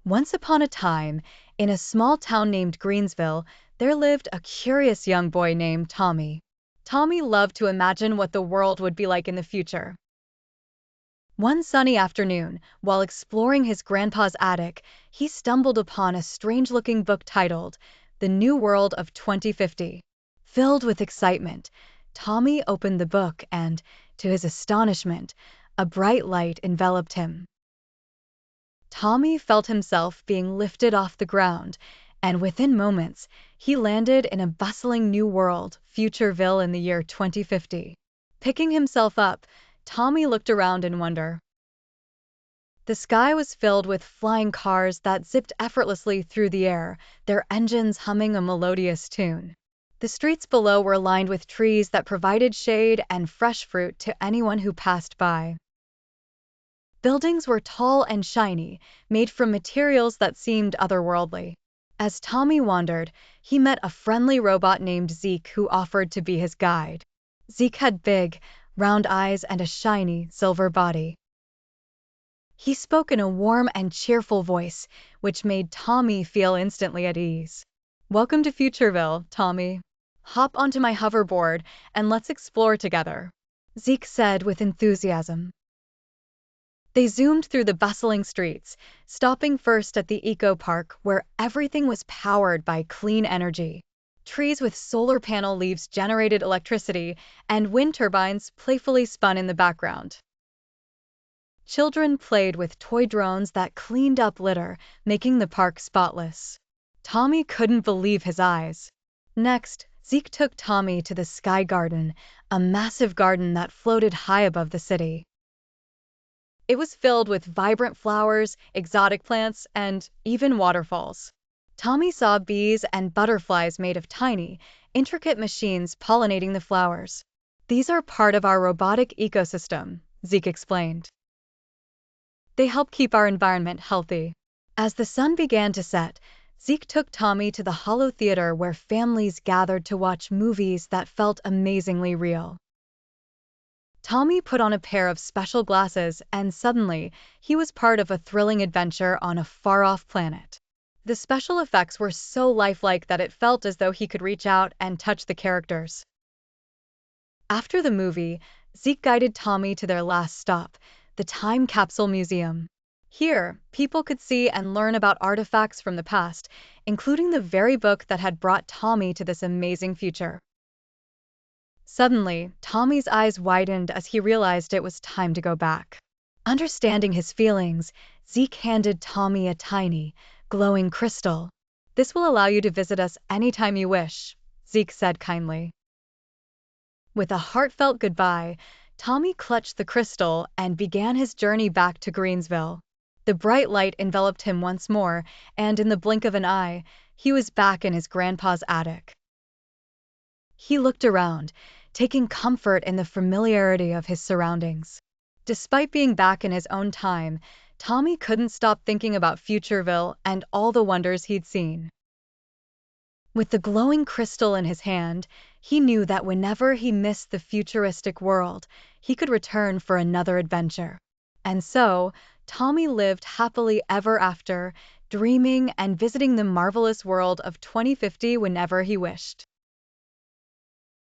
Once upon a time, in a small town named Greensville, there lived a curious young boy named Tommy. Tommy loved to imagine what the world would be like in the future. One sunny afternoon, while exploring his grandpa's attic, he stumbled upon a strange-looking book titled The New World of 2050. Filled with excitement, Tommy opened the book and, to his astonishment, a bright light enveloped him. Tommy felt himself being lifted off the ground, and within moments, he landed in a bustling new world, Futureville, in the year 2050. Picking himself up, Tommy looked around in wonder. The sky was filled with flying cars that zipped effortlessly through the air, their engines humming a melodious tune. The streets below were lined with trees that provided shade and fresh fruit to anyone who passed by. Buildings were tall and shiny, made from materials that seemed otherworldly. As Tommy wandered, he met a friendly robot named Zeke who offered to be his guide. Zeke had big, round eyes and a shiny, silver body. He spoke in a warm and cheerful voice, which made Tommy feel instantly at ease. "Welcome to Futureville, Tommy. Hop onto my hoverboard and let's explore together," Zeke said with enthusiasm. They zoomed through the bustling streets, stopping first at the eco park where everything was powered by clean energy. Trees with solar panel leaves generated electricity, and wind turbines playfully spun in the background. Children played with toy drones that cleaned up litter, making the park spotless. Tommy couldn't believe his eyes. Next, Zeke took Tommy to the Sky Garden, a massive garden that floated high above the city. It was filled with vibrant flowers, exotic plants, and even waterfalls. Tommy saw bees and butterflies made of tiny, intricate machines pollinating the flowers. "These are part of our robotic ecosystem," Zeke explained. "They help keep our environment healthy." As the sun began to set, Zeke took Tommy to the Holo Theater where families gathered to watch movies that felt amazingly real. Tommy put on a pair of special glasses and suddenly, he was part of a thrilling adventure on a far-off planet. The special effects were so lifelike that it felt as though he could reach out and touch the characters. After the movie, Zeke guided Tommy to their last stop, the Time Capsule Museum. Here, people could see and learn about artifacts from the past, including the very book that had brought Tommy to this amazing future. Suddenly, Tommy's eyes widened as he realized it was time to go back. Understanding his feelings, Zeke handed Tommy a tiny, glowing crystal. "This will allow you to visit us anytime you wish," Zeke said kindly. With a heartfelt goodbye, Tommy clutched the crystal and began his journey back to Greensville. The bright light enveloped him once more, and in the blink of an eye, he was back in his grandpa's attic. He looked around, taking comfort in the familiarity of his surroundings. Despite being back in his own time, Tommy couldn't stop thinking about Futureville and all the wonders he'd seen. With the glowing crystal in his hand, he knew that whenever he missed the futuristic world, he could return for another adventure. And so, Tommy lived happily ever after, dreaming and visiting the marvelous world of 2050 whenever he wished.